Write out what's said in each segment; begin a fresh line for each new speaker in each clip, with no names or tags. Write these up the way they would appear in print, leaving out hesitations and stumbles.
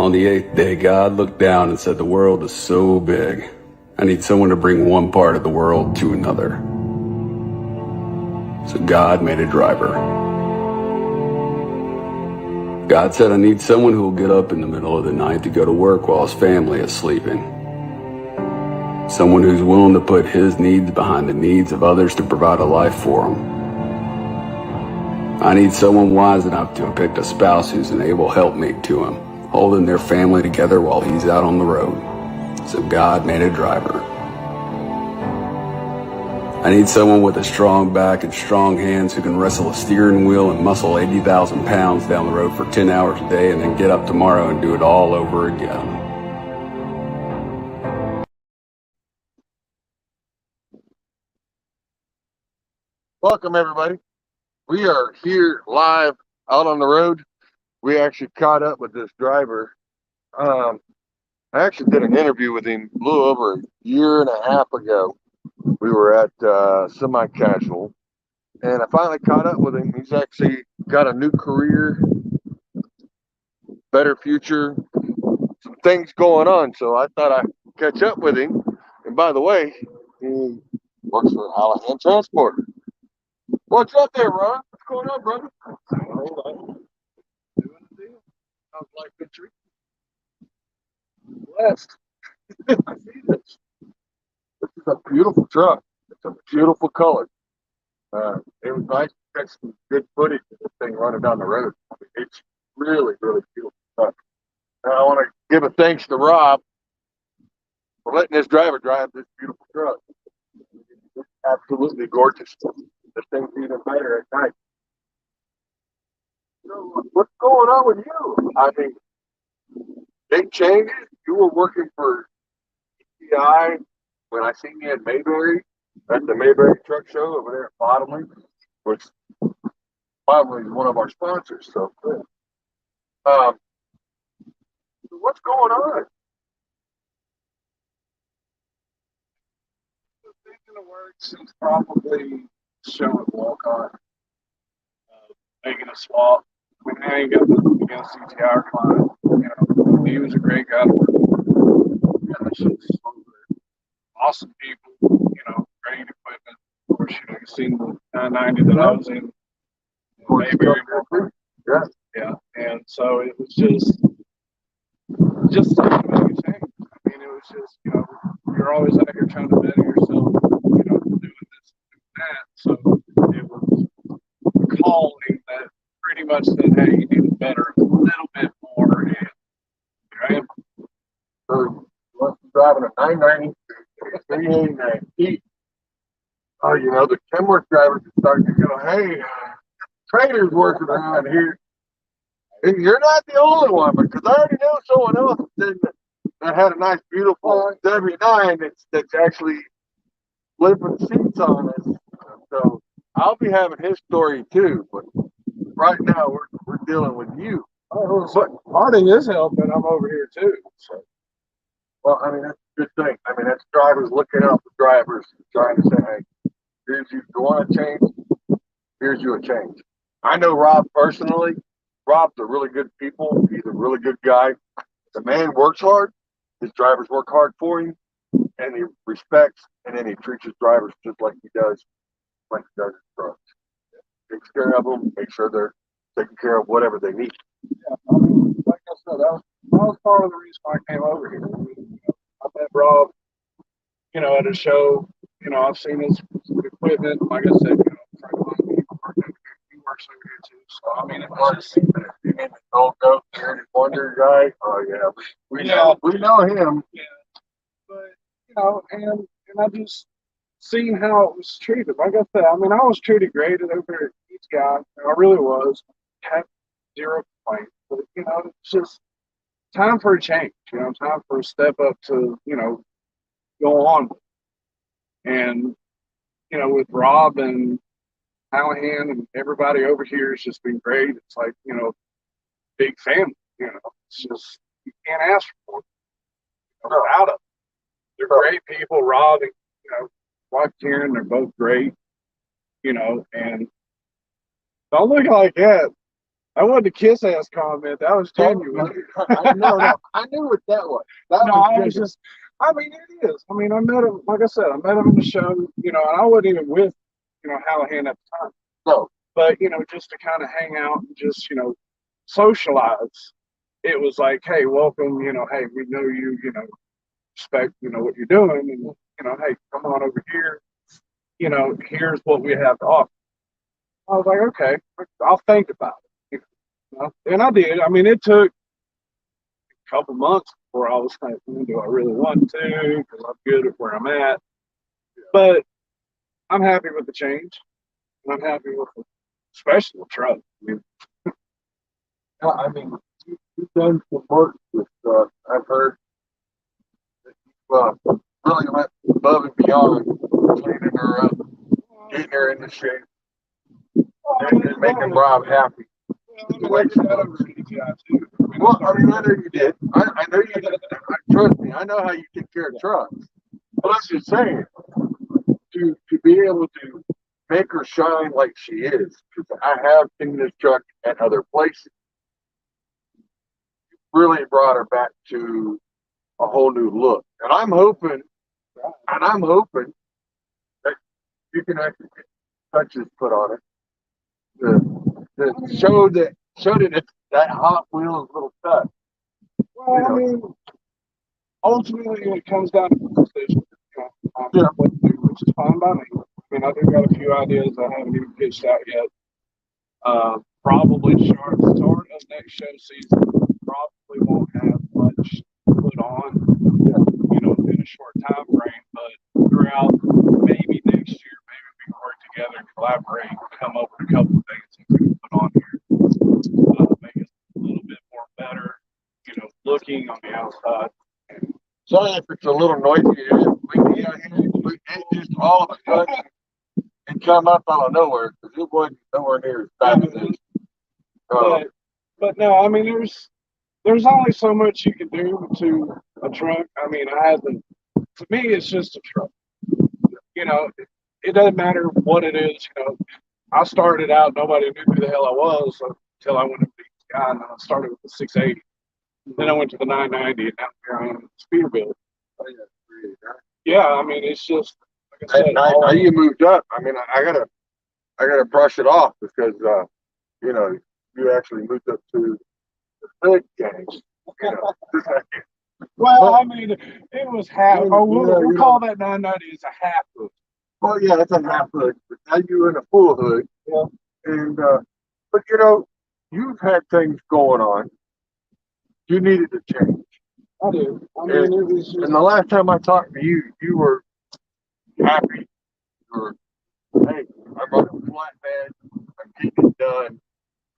On the 8th day, God looked down and said, "The world is so big. I need someone to bring one part of the world to another." So God made a driver. God said, "I need someone who will get up in the middle of the night to go to work while his family is sleeping. Someone who's willing to put his needs behind the needs of others to provide a life for them. I need someone wise enough to have picked a spouse who's an able helpmate to him, holding their family together while he's out on the road. So God made a driver. I need someone with a strong back and strong hands who can wrestle a steering wheel and muscle 80,000 pounds down the road for 10 hours a day and then get up tomorrow and do it all over again."
Welcome, everybody. We are here live out on the road. We actually caught up with this driver. I actually did an interview with him a little over a year and a half ago. We were at Semi-Casual, and I finally caught up with him. He's actually got a new career, better future, some things going on. So I thought I'd catch up with him. And by the way, he works for Hallahan Transport. What's up there, Ron? What's going on, brother? Doing the deal. How's life been treating you? Blessed. I see this. This is a beautiful truck. It's a beautiful color. It was nice to catch some good footage of this thing running down the road. I mean, it's really, really beautiful truck. And I want to give a thanks to Rob for letting this driver drive this beautiful truck. It's absolutely gorgeous. This thing's even better at night. So, what's going on with you? I mean, big changes. You were working for ETI when I seen you in Mayberry at the Mayberry Truck Show over there at Bottomley, which Bottomley is one of our sponsors. So, um, what's going on?
In the works since probably showing walk-on, making a swap. I mean, I ain't got nothing against CTR client. You know, he was a great guy to work with. Yeah, it's just awesome people. You know, great equipment. Of course, you know, you've seen the 990 that I was in. Mayberry. Yeah. And so it was just something to make a change. I mean, it was just, you know, you're always out here trying to better yourself, you know, doing this, doing that. So it was a calling that pretty much said, hey, you need to better a little bit more. And here I am.
So, you driving a 990, 389 Oh, you know, the Kenworth drivers are starting to go, hey, traders working around here. And you're not the only one, because I already know someone else that had a nice, beautiful W9 that's actually flipping seats on us. So I'll be having his story too. But right now we're dealing with you.
But Harding is helping. I'm over here too. So,
well, I mean, that's a good thing. I mean, that's drivers looking out for drivers, trying to say, hey, here's you want to change. Here's you a change. I know Rob personally. Rob's a really good people. He's a really good guy. The man works hard. His drivers work hard for him, and he respects, and then he treats his drivers just like he does his trucks. Takes care of them, make sure they're taking care of whatever they need.
yeah, I mean, like I said, that was part of the reason why I came over here. I mean, you know, I met Rob, you know, at a show. You know, I've seen his equipment. Like I said, you know, friend of mine, he works over here too. So I mean, it was just.
You mean the Gold Goat Bearded Wonder guy? Oh yeah, we know him.
Yeah, but you know, and I just seen how it was treated. Like I said, I mean, I was treated great over here at each guy. I really was. Had zero complaints. But you know, it's just time for a change. You know, time for a step up to, you know, go on. And you know, with Rob and Hallahan and everybody over here has just been great. It's like, you know, big family. You know, it's just you can't ask for it, you know, without them. They're great people. Rob and, you know, wife Karen, they're both great. You know, and don't look like that. That wasn't a kiss ass comment. That was genuine.
No, I knew what that was. That
No,
was
I was
genuine.
just. I mean, it is. I mean, I met him. Like I said, I met him in the show. And I wasn't even with Hallahan at the time.
No,
But just to kind of hang out and just socialize. It was like, hey, welcome. Hey, we know you. Respect. What you're doing, and hey, come on over here. Here's what we have to offer. I was like, okay, I'll think about it. And I did. I mean, it took a couple months before I was thinking, do I really want to? Because I'm good at where I'm at. But I'm happy with the change. And I'm happy with the special truck.
I mean, you've done some work with. I've heard that you really went above and beyond cleaning her up, getting her into shape, and making Rob happy.
I did that over CTI too.
Well, I mean, I know you did. I know you did. Trust me, I know how you take care of trucks. But I'm just saying, to be able to make her shine like she is, because I have seen this truck at other places, really brought her back to a whole new look. And I'm hoping that you can actually get touches put on it to show that it's that Hot Wheels little touch.
Well, I mean, ultimately, it comes down to the decision.
Yeah.
What to do, which is fine by me. I mean, I do got a few ideas I haven't even pitched out yet. Probably start of next show season. Probably won't have much put on, in a short time frame. But throughout maybe next year, maybe we can work together and collaborate and come up with a couple of things that we can put on here. Make it a little bit more better, looking on the outside.
Sorry if it's a little noisy. It's just all of a sudden it come up out of nowhere because it wasn't nowhere near as bad as this.
But no, I mean, there's only so much you can do to a truck. I mean, to me, it's just a truck. It doesn't matter what it is. I started out, nobody knew who the hell I was until I went to the guy, and I started with the 680. Then I went to the 990, and now here I am with the Speederbilt. Yeah, I mean, it's just like I said.
Now you moved up. I mean, I gotta brush it off because you actually moved up to the big gang.
Well, I mean, it was half. We'll call that 990 as a half hood.
Well, yeah, it's a half hood. But now you're in a full hood.
Yeah.
And but you've had things going on. You needed to change.
I do. I mean, it was just.
And the last time I talked to you, you were happy. You were, hey, I'm running a flatbed. I'm getting it done.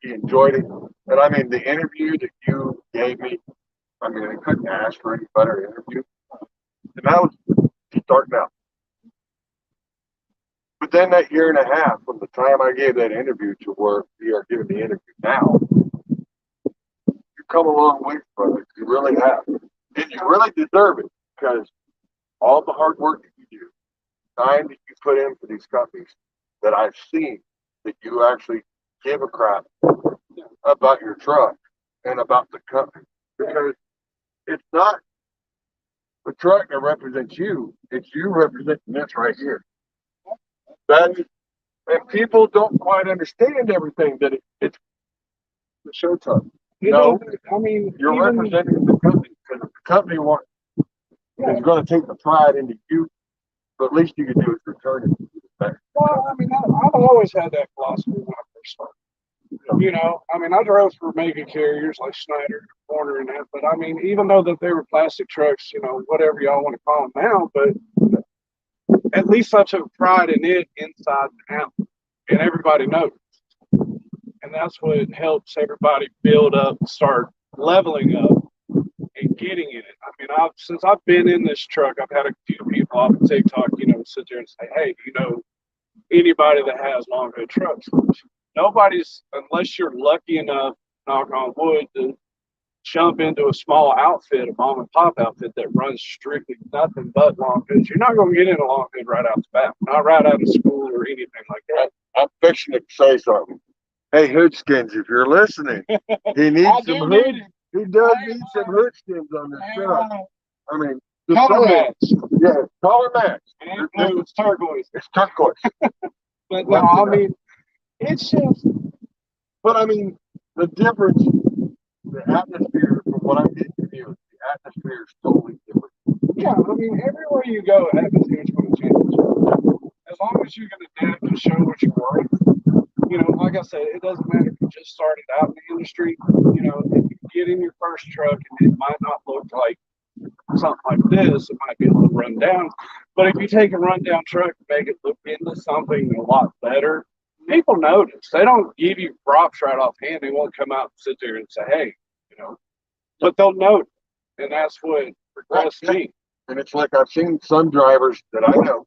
You enjoyed it. And I mean, the interview that you gave me, I mean, I couldn't ask for any better interview. And that was starting out. But then that year and a half from the time I gave that interview to where we are giving the interview now, you've come a long way, brother. You really have. And you really deserve it because all the hard work that you do, time that you put in for these companies that I've seen that you actually give a crap about your truck and about the company. Because it's not the truck that represents you, it's you representing this right here. And people don't quite understand everything that it's the show truck.
I mean,
you're representing the company because the company is going to take the pride into you. But at least you can do is return it.
Well, I mean, I've always had that philosophy when I first started. I mean, I drove for mega carriers like Schneider, Warner, and that. But I mean, even though that they were plastic trucks, whatever y'all want to call them now, but at least I took pride in it inside and out, and everybody knows. And that's what helps everybody build up, start leveling up, and getting in it. I mean, since I've been in this truck, I've had a few people off of TikTok, sit there and say, hey, anybody that has long hood trucks. Nobody's, unless you're lucky enough, knock on wood, to jump into a small outfit, a mom and pop outfit that runs strictly nothing but long hoods. You're not going to get in a long hood right out the bat, not right out of school or anything like that.
I'm fixing to say something. Hey, Hoodskins, if you're listening, he
I
needs
do
some
need
hood.
it.
He does
Hang
need some
on.
Hoodskins on this
Hang
truck.
on.
I mean, just
Color
saying.
match.
Yeah, color match.
It ain't blue, it's turquoise.
It's turquoise.
But no, I mean, it's just,
But I mean, the difference, the atmosphere from what I'm getting from you, the atmosphere is totally different.
yeah, I mean, everywhere you go, atmosphere's going to change. As long as you can adapt and show what you're worth, you know, like I said, it doesn't matter if you just started out in the industry. You know, if you get in your first truck and it might not look like something like this, it might be a little run down. But if you take a rundown truck and make it look into something a lot better, people notice. They don't give you props right offhand. They won't come out and sit there and say, hey, you know, but they'll note. And that's what progressed me.
And it's like I've seen some drivers that I know,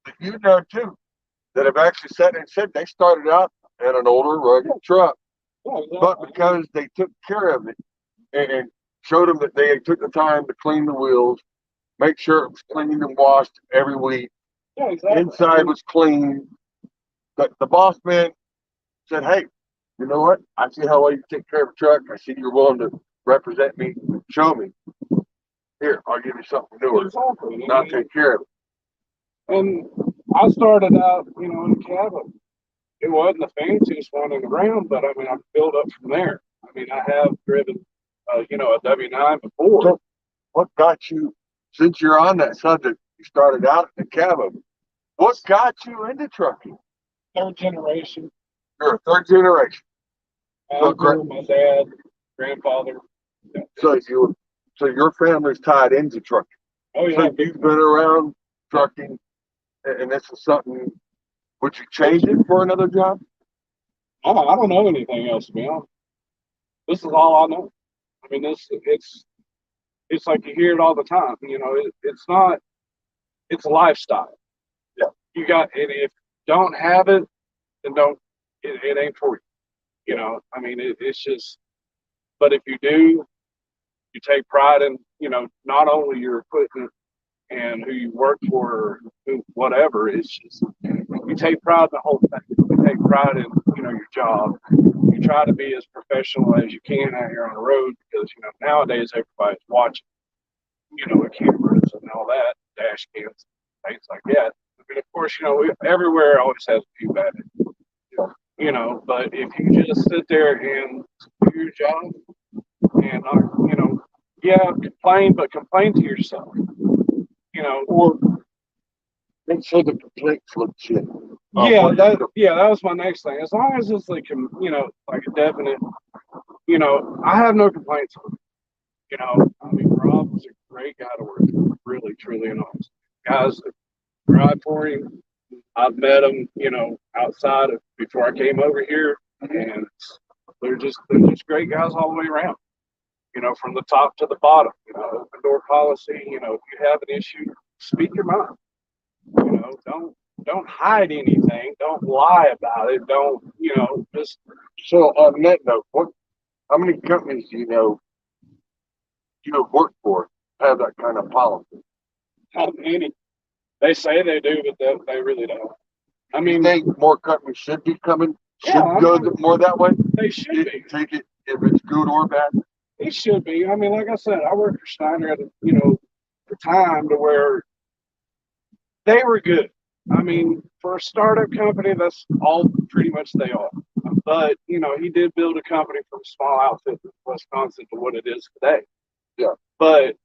that you know too, that have actually sat and said they started out in an older, rugged truck, but because they took care of it and showed them that they took the time to clean the wheels, make sure it was cleaned and washed every week, inside was clean. The boss man said, "Hey, you know what? I see how well you take care of a truck. I see you're willing to represent me. Show me. Here, I'll give you something newer.
Exactly.
Not take care of it."
And I started out, you know, in a cabin. It wasn't the fanciest one in the round, but I mean, I built up from there. I mean, I have driven, you know, a W9 before.
So what got you, since you're on that subject, you started out in the cabin. What got you into trucking?
Third generation.
You're a third generation.
Uncle, my dad, grandfather.
So your family's tied into trucking.
Oh yeah.
So you've been around trucking, and this is something. Would you change it for another job?
I don't know anything else, to be honest. This is all I know. I mean, it's like you hear it all the time. You know, it's not. It's a lifestyle.
Yeah.
You got, and if you don't have it, then don't. It ain't for you. You know, I mean, it's just. But if you do, you take pride in, you know, not only your equipment and who you work for, or who, whatever. It's just you take pride in the whole thing. You take pride in, you know, your job. You try to be as professional as you can out here on the road because, you know, nowadays everybody's watching, you know, with cameras and all that, dash cams, things like that. I mean, of course, you know, everywhere always has a few bad, you know, but if you just sit there and do your job and not, you know, yeah, complain, but complain to yourself, you know,
Or make sure the complaints legit.
That was my next thing. As long as it's like, you know, like a definite, you know, I have no complaints. You know, I mean, Rob was a great guy to work with, really, truly, and honest. Guys that drive for him, I've met them, you know, outside of before I came over here, and they're just great guys all the way around. You know, from the top to the bottom. You know, open door policy. You know, if you have an issue, speak your mind. You know, don't hide anything. Don't lie about it. Don't, you know, just.
So on that note, how many companies do you know you have worked for have that kind of policy?
Not many. They say they do, but they really don't. I
You
mean,
think more companies should be coming, should
yeah,
go more that way?
they should be.
Take it if it's good or bad.
It should be. I mean, like I said, I worked for Steiner at, you know, the time to where they were good. I mean, for a startup company, that's all pretty much they are. But, you know, he did build a company from a small outfit in Wisconsin to what it is today.
Yeah.
But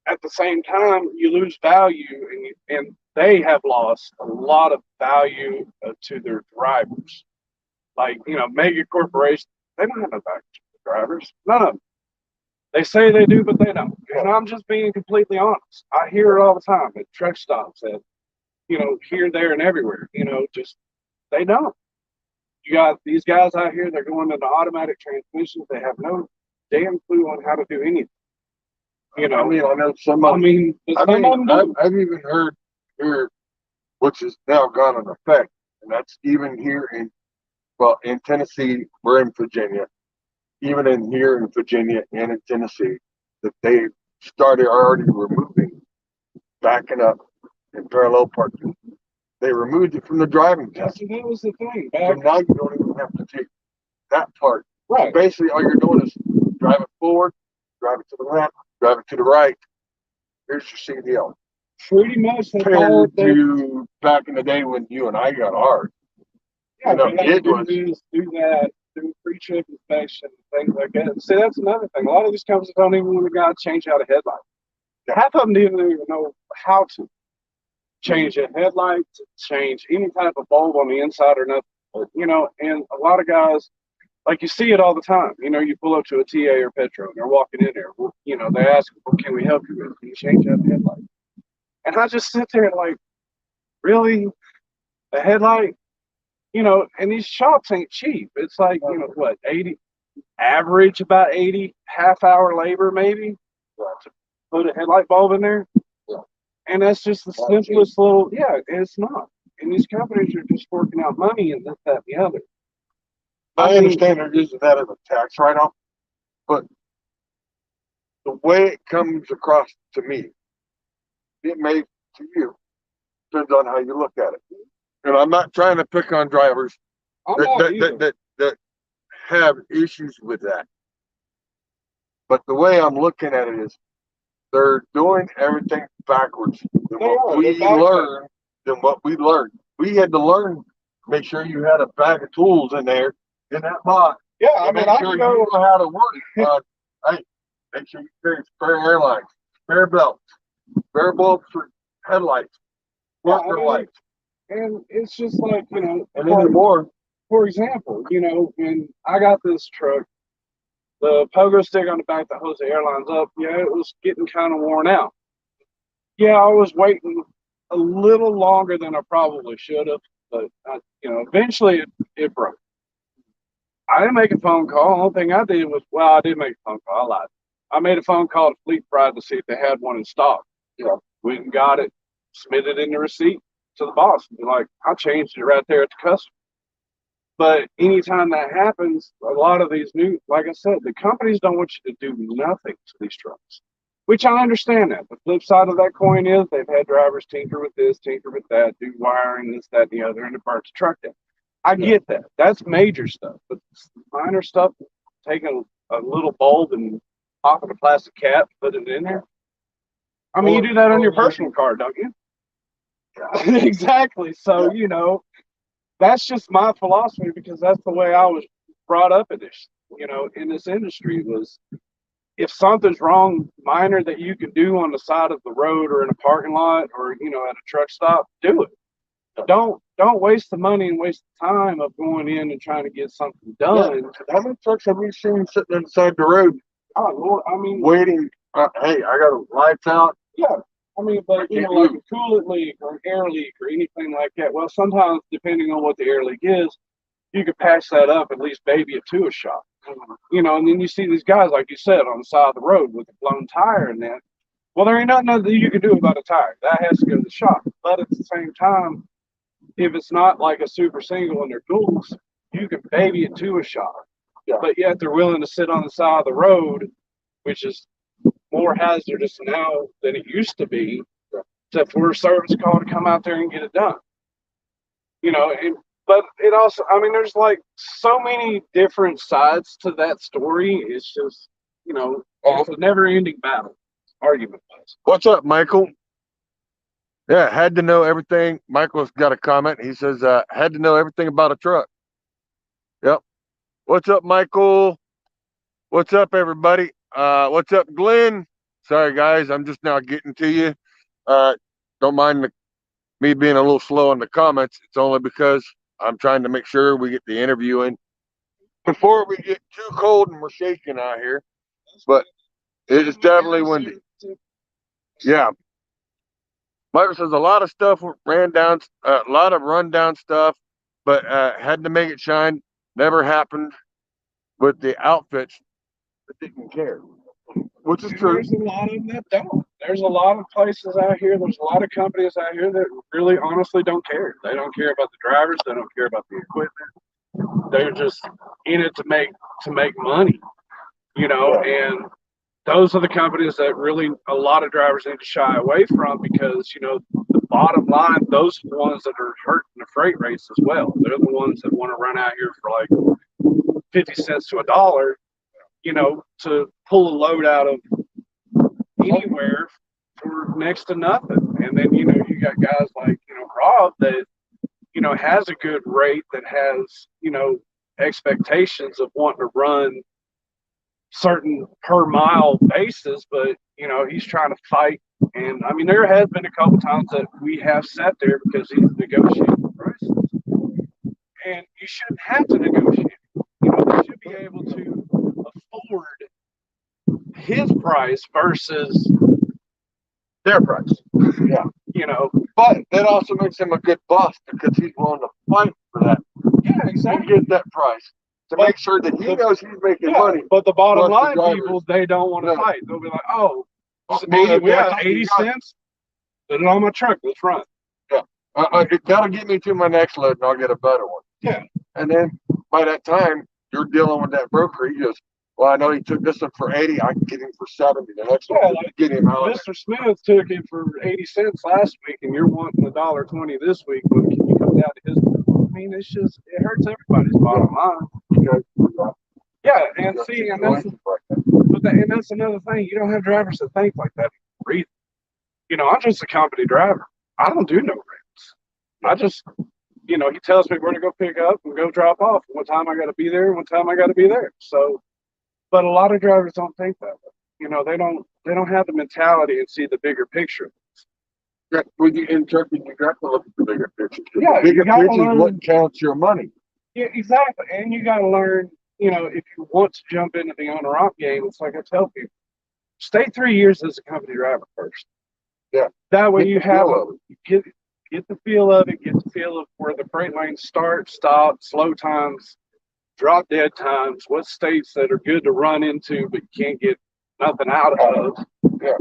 at the same time, you lose value, and they have lost a lot of value to their drivers. Like, you know, mega corporations, they don't have no value to the drivers. None of them. They say they do, but they don't. And I'm just being completely honest. I hear it all the time at truck stops, at, you know, here, there, and everywhere. You know, just they don't. You got these guys out here, they're going into automatic transmissions. They have no damn clue on how to do anything. You know,
I mean, I know some
I
of
mean, some of them do.
I've even heard here, which has now gone into effect, and that's even here in Tennessee, we're in Virginia, even in here in Virginia and in Tennessee, that they started already removing backing up and parallel parking They removed it from the driving
Yeah,
test.
so that was the thing.
So
Back,
now you don't even have to take that part.
right.
Basically, all you're doing is drive it forward, drive it to the left, drive it to the right. Here's your CDL.
Pretty much that's all
Compared to back in the day when you and I got ours.
yeah,
You know,
we had to
it
do
was
this, do that, do pre-trip inspection, things like that. And see, that's another thing. A lot of these companies don't even want to go out and change out a headlight. Half of them didn't even know how to change a headlight, to change any type of bulb on the inside or nothing. But, you know, and a lot of guys, like you see it all the time. You know, you pull up to a TA or Petro and they're walking in there. Well, you know, they ask, well, can we help you with it? Can you change out the headlight? And I just sit there like, really? A headlight? You know, and these shops ain't cheap. It's like, you know, what, 80, average about 80 half hour labor maybe to put a headlight bulb in there. And that's just the simplest little, yeah, it's not. And these companies are just forking out money and this, that, and the other.
I
mean,
understand they're using that as a tax write-off, but the way it comes across to me, it may to you, depends on how you look at it. And I'm not trying to pick on drivers
I'm not either.
that have issues with that. But the way I'm looking at it is they're doing everything backwards than what we learned. We had to learn, make sure you had a bag of tools in there in that box.
Yeah, I mean, I
sure
know
you know how to work. Hey, make sure you carry spare airlines, spare belts, spare bulbs for headlights, marker lights,
and it's just like, you know,
and anymore.
For example, you know, when I got this truck, the pogo stick on the back that holds the airlines up, yeah, it was getting kind of worn out. Yeah, I was waiting a little longer than I probably should have, but you know, eventually it broke. I didn't make a phone call. The only thing I did was, well, I did make a phone call. I lied. I made a phone call to Fleet Pride to see if they had one in stock. Yeah, went and got it, submitted in the receipt to the boss. And be like, I changed it right there at the customer. But anytime that happens, a lot of these new, like I said, the companies don't want you to do nothing to these trucks, which I understand that. The flip side of that coin is they've had drivers tinker with this, tinker with that, do wiring, this, that, and the other, and it burns the truck down. I get that. That's major stuff. But minor stuff, taking a little bulb and popping a plastic cap, put it in there. I mean, you do that on your personal car, don't you? Exactly. So, you know, that's just my philosophy because that's the way I was brought up in this, you know, in this industry was if something's wrong minor that you can do on the side of the road or in a parking lot or, you know, at a truck stop, do it. Don't waste the money and waste the time of going in and trying to get something done.
Yeah. How many trucks have we seen sitting inside the road?
Oh Lord, I mean,
waiting. Hey, I got lights out.
Yeah, I mean, but you know, like a coolant leak or an air leak or anything like that. Well, sometimes depending on what the air leak is, you could patch that up, at least baby it to a shop. You know, and then you see these guys, like you said, on the side of the road with a blown tire and that. Well, there ain't nothing that you can do about a tire. That has to go to the shop. But at the same time, if it's not like a super single and they're duals, you can baby it to a shop. Yeah. But yet they're willing to sit on the side of the road, which is more hazardous now than it used to be, for a service call to come out there and get it done. You know, but it also, I mean, there's like so many different sides to that story. It's just, you know, it's a never-ending battle, argument-wise.
What's up, Michael? Yeah, had to know everything. Michael's got a comment. He says, had to know everything about a truck. Yep. What's up, Michael? What's up, everybody? What's up, Glenn? Sorry, guys. I'm just now getting to you. Don't mind me being a little slow in the comments. It's only because I'm trying to make sure we get the interview in before we get too cold and we're shaking out here. But it's definitely windy. Yeah. Michael says a lot of stuff ran down, a lot of rundown stuff, but had to make it shine. Never happened with the outfits that didn't care, which is true.
There's a lot of them that don't. There's a lot of places out here. There's a lot of companies out here that really, honestly, don't care. They don't care about the drivers. They don't care about the equipment. They're just in it to make money, you know. And those are the companies that really a lot of drivers need to shy away from because, you know, the bottom line, those are the ones that are hurting the freight rates as well. They're the ones that want to run out here for like 50 cents to a dollar, to pull a load out of anywhere for next to nothing. And then, you got guys like, Rob that, has a good rate, that has, expectations of wanting to run certain per mile basis, but, he's trying to fight. And I mean, there has been a couple times that we have sat there because he's negotiating prices. And you shouldn't have to negotiate. They should be able to afford his price versus
Their price. Yeah. But that also makes him a good boss because he's willing to fight for that.
Yeah,
And
exactly.
get that price to make sure that he knows he's making money.
But the bottom
plus the
line,
drivers.
people, they don't want to fight. They'll be like, oh,
Well,
we have
that's-
80 cents. Put it on my truck. Let's run.
That'll get me to my next load and I'll get a better one.
Yeah.
And then by that time, you're dealing with that broker. He goes, well, I know he took this one for 80. I can get him for 70. The next one,
like
get him out.
Mr. Smith took it for 80 cents last week, and you're wanting $1.20 this week. But can you come down to his? I mean, it hurts everybody's bottom line. Yeah, and see, and that's another thing. You don't have drivers that think like that either. I'm just a company driver. I don't do no rates. I just, he tells me where to go pick up and go drop off. What time I got to be there. What time I got to be there. So, but a lot of drivers don't think that way. They don't have the mentality and see the bigger picture.
Yeah, when you in trucking, you got to look at the bigger picture.
Yeah,
the bigger picture is what counts your money.
Yeah, exactly. And you got to learn, if you want to jump into the owner-op game, it's like I tell people, stay 3 years as a company driver first.
Yeah.
That way you have
get
the feel of it, get the feel of where the freight lanes start, stop, slow times, drop dead times, what states that are good to run into but you can't get nothing out of.
Yeah.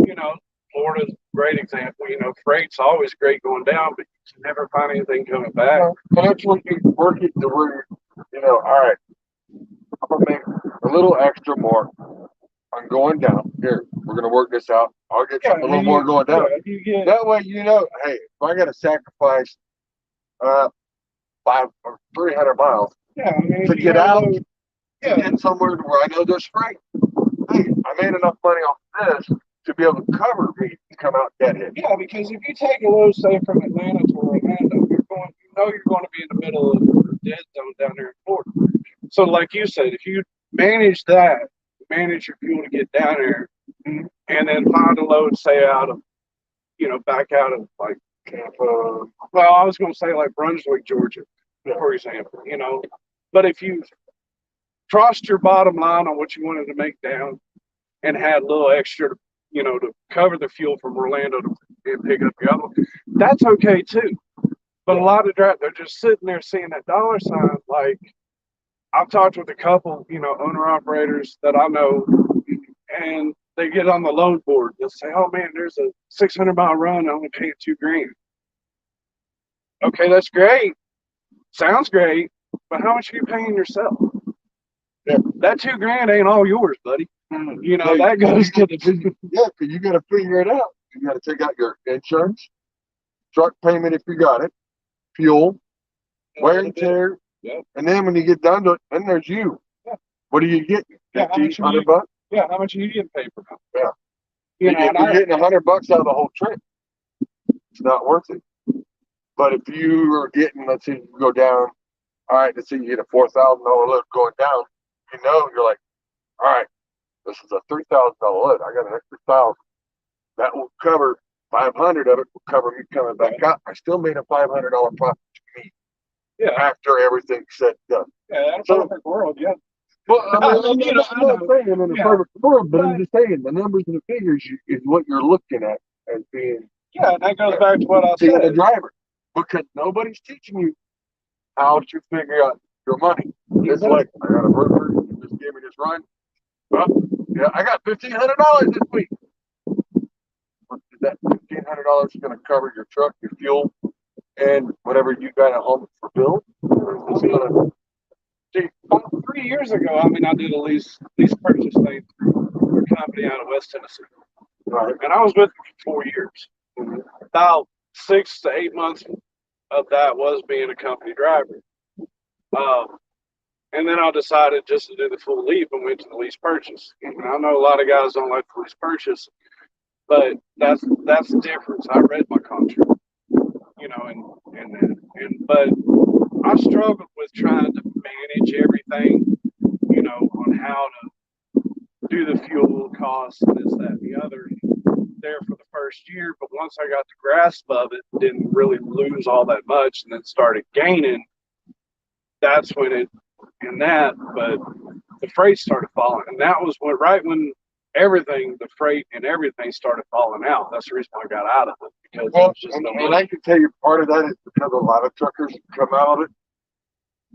Florida's a great example. Freight's always great going down, but you can never find anything coming back.
And that's when you work it to where, all right, I'm going to make a little extra more. I'm going down. Here, we're going to work this out. I'll get something a little more going down. That way, hey, if I got to sacrifice 500 or 300 miles to get out, to get somewhere where I know there's freight. Hey, I made enough money off this to be able to cover me to come out deadhead.
Yeah, because if you take a load, say, from Atlanta to Orlando, you're going to be in the middle of the dead zone down there in Florida. So, like you said, if you manage your fuel to get down there, and then find a load, say, out of, back out of like Tampa. Well, I was going to say like Brunswick, Georgia, for example. But if you crossed your bottom line on what you wanted to make down, and had a little extra, to cover the fuel from Orlando and pick up your other, that's okay too. But a lot of drivers, they're just sitting there seeing that dollar sign. Like, I've talked with a couple, owner operators that I know, and they get on the load board. They'll say, "Oh man, there's a 600-mile run. I'm only paying $2,000." Okay, that's great. Sounds great, but how much are you paying yourself?
Yeah.
That $2,000 ain't all yours, buddy. That goes to the
because you got to figure it out. You got to take out your insurance, truck payment if you got it, fuel, wear and tear, and then when you get down to it, then there's you. Yeah. What do you get? $100?
Yeah, how much are you getting paid for that?
Yeah. You're getting $100 out of the whole trip. It's not worth it. But if you are getting, let's say you go down, all right, let's say you get a $4,000 load going down, you're like, all right, this is a $3,000 load. I got an extra 1,000. That will cover 500 of it. Will cover me coming back out. I still made a $500 profit to me. Yeah. After everything's said and done.
Yeah, that's a perfect world. Yeah.
Well, I'm not saying I'm in a perfect world, but I'm just saying the numbers and the figures is what you're looking at as being.
Yeah, and that goes back to what I said.
The driver, because nobody's teaching you how to figure out your money. It's like, I got a broker, you just gave me this run. Well, yeah, I got $1,500 this week. Is that $1,500 going to cover your truck, your fuel, and whatever you got at home for bill?
See, 3 years ago, I did a lease purchase thing for a company out of West Tennessee.
Right.
And I was with them for 4 years. About 6 to 8 months of that was being a company driver. Um, and then I decided just to do the full leap and went to the lease purchase. And I know a lot of guys don't like the lease purchase, but that's the difference. I read my contract, you know, but I struggled with trying to manage everything, you know, on how to do the fuel costs and this, that, and the other there for the first year. But once I got the grasp of it, didn't really lose all that much and then started gaining, that's when but the freight started falling. And that was right when the freight and everything started falling out. That's the reason I got out of it, because
Well,
it was just
and I can tell you part of that is because a lot of truckers come out of it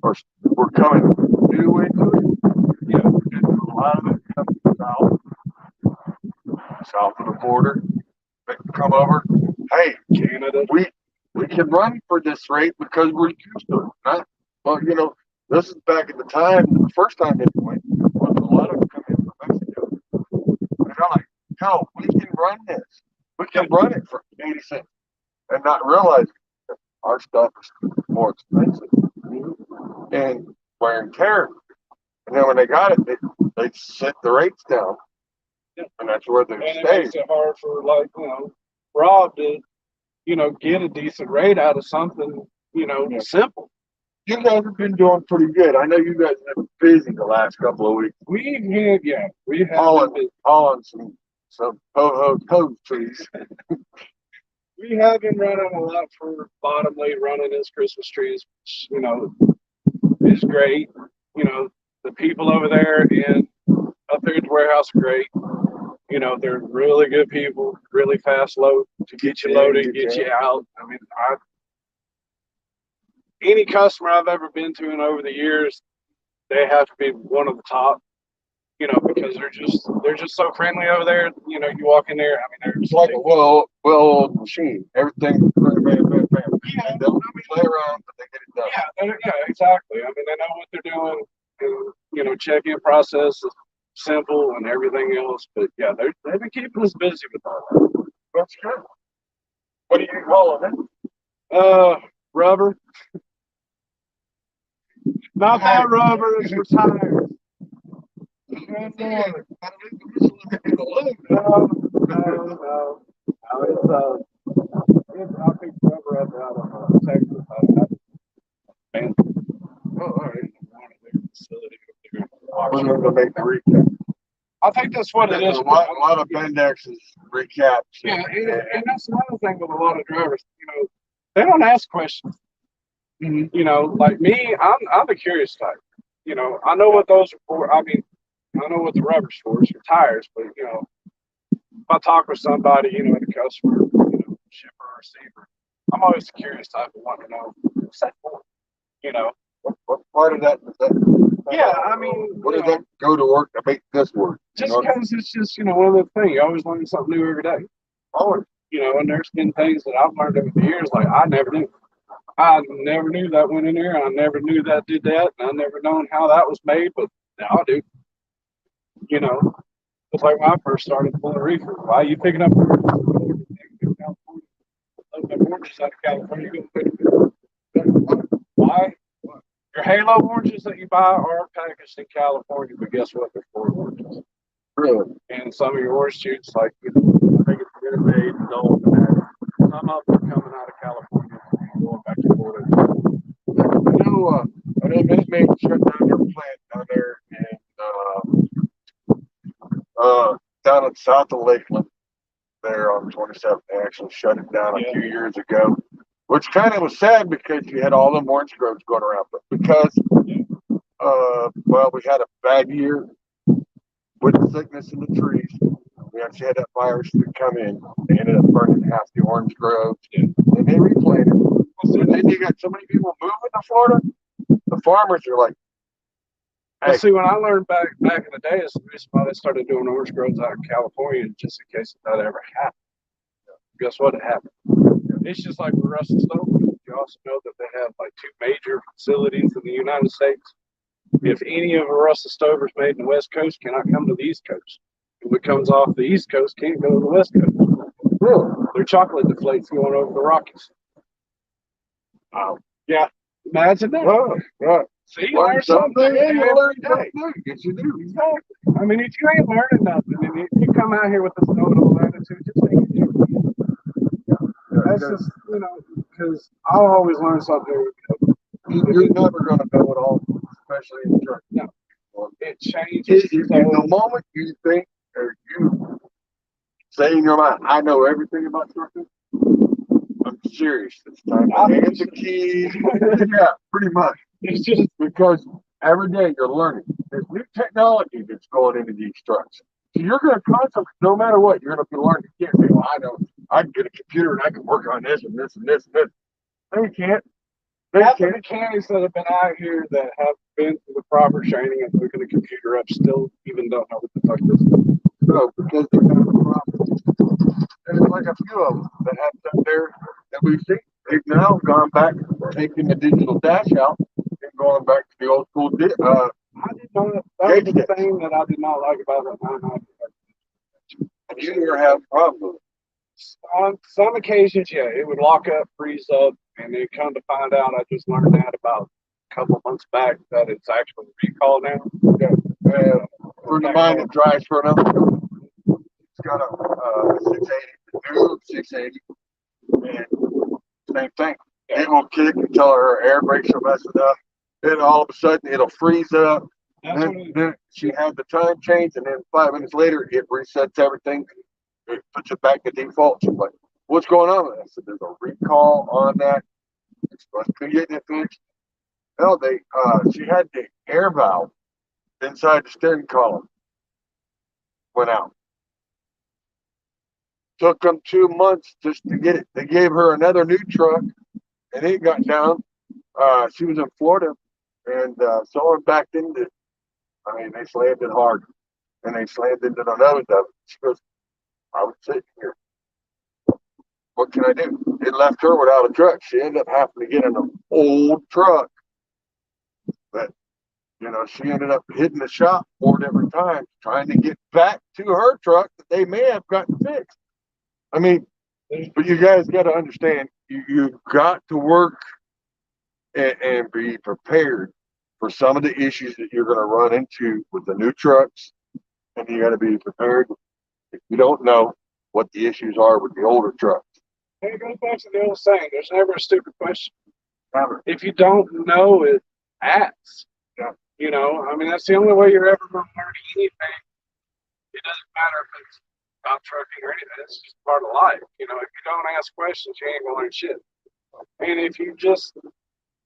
or were coming new into it. You know, and a lot of it comes south of the border. They come over. Hey,
Canada.
We can run for this rate because we're used to it. Not, well, you know, this is back at the time, the first time they went, was a lot of them come in from Mexico. And they're like, yo, we can run this. We can run it for 80 cents and not realize that our stuff is more expensive and wear and tear. And then when they got it, they set the rates down. And that's where they
And it
stayed.
makes it hard for, like, you know, Rob to, you know, get a decent rate out of something, you know, simple.
You guys have been doing pretty good. I know you guys have been busy the last couple of weeks.
We have
hauling some ho trees.
We have been running a lot for bottom late running as Christmas trees, which, you know, is great. You know, the people over there and up there at the warehouse are great. You know, they're really good people, really fast load to get you loaded, get you out. I mean, any customer I've ever been to and over the years, they have to be one of the top, you know, because they're just so friendly over there. You know, you walk in there, I mean, they're
just like a well-oiled machine. Everything, bam, bam, bam, bam.
Yeah,
they don't play around, but they get it done.
Yeah, exactly. I mean, they know what they're doing. And, you know, check-in process is simple and everything else. But yeah, they've been keeping us busy with all that.
That's good. What do you call it?
Rubber. Not that rubber, it's for tires. No. It's I think rubber out of Texas.
All right.
Facility.
We're going to make the recap.
I think that's what it is.
A lot of Bendex's recaps.
Yeah, and that's another thing with a lot of drivers. You know, they don't ask questions. Mm-hmm. You know, like me, I'm a curious type. You know, I know what those are for. I mean, I know what the rubber's for. It's for tires. But, you know, if I talk with somebody, you know, a customer, you know, shipper or receiver, I'm always the curious type of want to know what's that for. You know,
what part of that is that?
Yeah, I mean,
what does that go to work to make this work?
Just because it's just, you know, one of the things. You always learn something new every day. Always. You know, and there's been things that I've learned over the years, like I never knew. I never knew that went in there. I never knew that did that. And I never known how that was made, but now I do. You know, it's like when I first started pulling reefer. Why are you picking up oranges out of California? Why? Your Halo oranges that you buy are packaged in California, but guess what? They're Florida oranges.
Really?
And some of your orange shoots, like, you know, I think it's Minute Maid, Gold, and that. Some of them are coming out of California and going back to Florida.
I know Minute Maid shut down their plant down there down in south of Lakeland, there on 27th. They actually shut it down a few years ago, which kind of was sad because you had all them orange groves going around. But because, we had a bad year with the sickness in the trees, we actually had that virus that come in. They ended up burning half the orange groves, and they replanted. And then you got so many people moving to Florida. The farmers are like,
hey. See, when I learned back in the day, is the reason why they started doing orange groves out in California, just in case that ever happened. Guess what? It happened. It's just like with Russell Stover. You also know that they have like 2 major facilities in the United States. If any of a Russell Stover's made in the West Coast, cannot come to the East Coast. If it comes off the East Coast, can't go to the West Coast.
Really?
Their chocolate deflates going over the Rockies.
Wow.
Yeah, imagine that.
Right, right.
See, you
Learn
learn
something
something
new. You learn
every day.
something new. Yes, you do.
Exactly. I mean, if you ain't learning nothing, and if you come out here with this know-it-all attitude, just take it easy. That's just, you know, because I'll always learn something.
You're never going to know it all, especially in trucking.
No, it changes.
The moment you think or you say in your mind, I know everything about trucking, I'm serious. It's time to hand the keys. Yeah, pretty much.
It's just
Because every day you're learning. There's new technology that's going into these trucks. So you're going to constantly, no matter what, you're going to be learning. You can't say, well, I know, I can get a computer and I can work on this and this and this and this. No, you can't.
half the mechanics that have been out here that have been through the proper training and looking the computer up still even don't know what the fuck this is.
No, because they're having problems. And there's like a few of them that have stuff there that we've seen. They've now gone back, taking the digital dash out and going back to the old school.
I did not. That was the thing that I did not like about the 990.
And you never have problems.
On some occasions, yeah, it would lock up, freeze up, and then come to find out, I just learned that about a couple of months back that it's actually recall now.
Yeah. A friend of mine that drives for another company, he's got a 680, new 680, and same thing. It will kick until her air brakes are messing up. Then all of a sudden it'll freeze up. And then she had the time change, and then 5 minutes later it resets everything. It puts it back to default. She's like, what's going on with that? I said, there's a recall on that. It's supposed to be getting it fixed. No, she had the air valve inside the steering column went out. Took them 2 months just to get it. They gave her another new truck, and it got down. She was in Florida, and someone backed into it. I mean, they slammed it hard, and they slammed into the nose of it. She goes, I was sitting here. What can I do? It left her without a truck. She ended up having to get an old truck. But, she ended up hitting the shop 4 different times trying to get back to her truck that they may have gotten fixed. I mean, but you guys got to understand, you've got to work and be prepared for some of the issues that you're going to run into with the new trucks. And you got to be prepared if you don't know what the issues are with the older trucks.
It goes back to the old saying, there's never a stupid question.
Never.
If you don't know it, ask.
Yeah.
I mean, that's the only way you're ever going to learn anything. It doesn't matter if it's about trucking or anything. It's just part of life. If you don't ask questions, you ain't going to learn shit. And if you just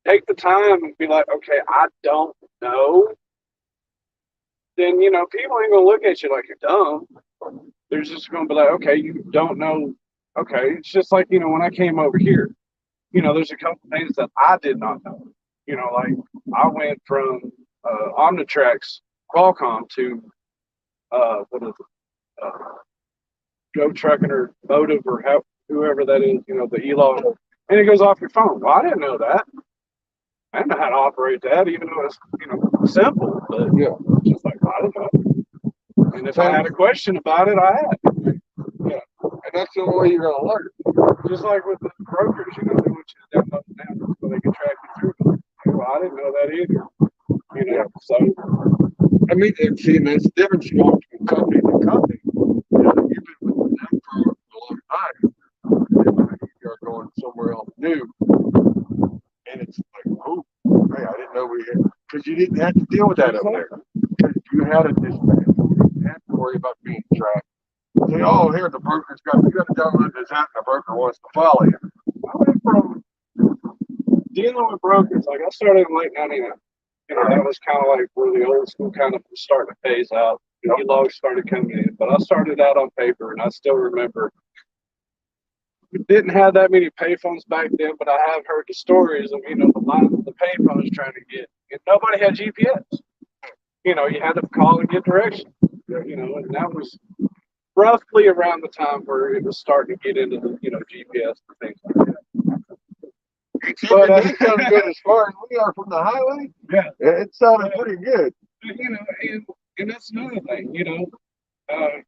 take the time and be like, okay, I don't know, then, people ain't going to look at you like you're dumb. They're just going to be like, okay, you don't know. Okay, it's just like, when I came over here, there's a couple things that I did not know. Like I went from Omnitrax Qualcomm to what is it? Go Trucking or Motive or whoever that is, the ELOG, and it goes off your phone. Well, I didn't know that. I didn't know how to operate that, even though it's simple. But
Yeah,
just like I don't know. And if I had a question about it, I had.
Yeah, and that's the only way you're gonna learn.
Just like with the brokers, they want you to download an app so they can track you through. Well, I didn't know that either. So
I mean, and that's the difference going from company to company. You've been with them for a long time. You're going somewhere else new, and it's like, oh, hey, I didn't know we had, because you didn't have to deal with that up there. Because you had a dispatch. You didn't have to worry about being tracked. Say, oh, here the broker's you got to download this app, and the broker wants to follow you.
I went from dealing with brokers, like I started in late 99. That was kind of like where the old school kind of was starting to phase out. The logs started coming in, but I started out on paper, and I still remember we didn't have that many payphones back then, but I have heard the stories of, the line of the payphones trying to get, and nobody had GPS. You had to call and get directions, and that was roughly around the time where it was starting to get into the, GPS and things like that.
But it sounded good as far as we are from the highway.
Yeah,
it sounded pretty good.
And that's another thing,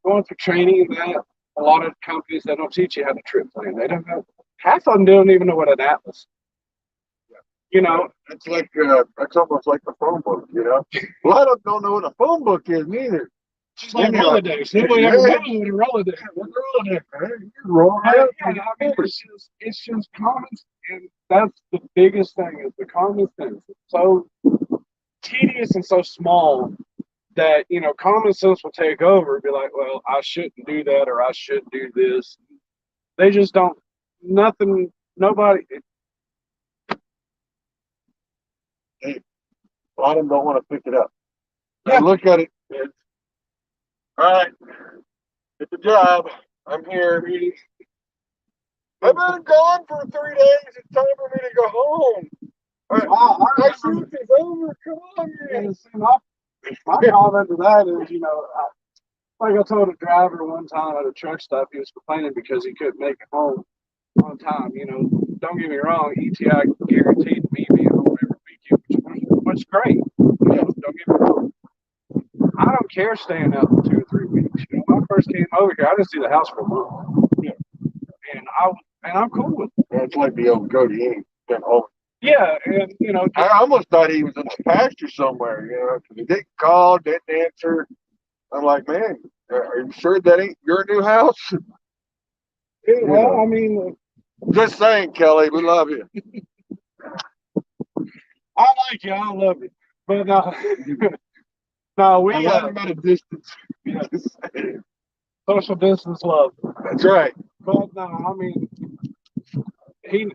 going through training and that. a lot of companies that don't teach you how to trip plan. They don't know. Half of them don't even know what an atlas. You know,
It's like it's almost like the phone book, you know. A lot of them don't know what a phone book is neither.
just like
Then you're like,
Rolodex. Nobody ever knows what a Rolodex.
what's wrong with that, man? You're wrong.
Yeah, I mean, it's just common, and that's the biggest thing is the common sense. It's so tedious and so small that common sense will take over and be like, well, I shouldn't do that or I should do this. They just don't. Nothing. Nobody.
Hey, a lot of them don't want to pick it up. They
Yeah.
look at it. It's, all right, it's a job. I'm here. I've been gone for 3 days. It's time for me to go home. All right, my shift is over. Come on, man.
And see, my comment to that is, like I told a driver one time at a truck stop, he was complaining because he couldn't make it home on time. Don't get me wrong, ETI guaranteed me being home every weekend, which is great. Don't get me wrong. I don't care staying out for 2 or 3 weeks. When I first came over here, I didn't see the house for a month.
Yeah.
And I'm cool with it.
It's like the old Cody. He ain't been home.
Yeah, and
I almost thought he was in the pasture somewhere, because he didn't call, didn't answer. I'm like, man, are you sure that ain't your new house?
well, I mean,
Just saying, Kelly, we love you.
I like you, I love you, but no, no, we
I'm at a distance.
yeah, social distance love.
That's right.
But no, I mean, he.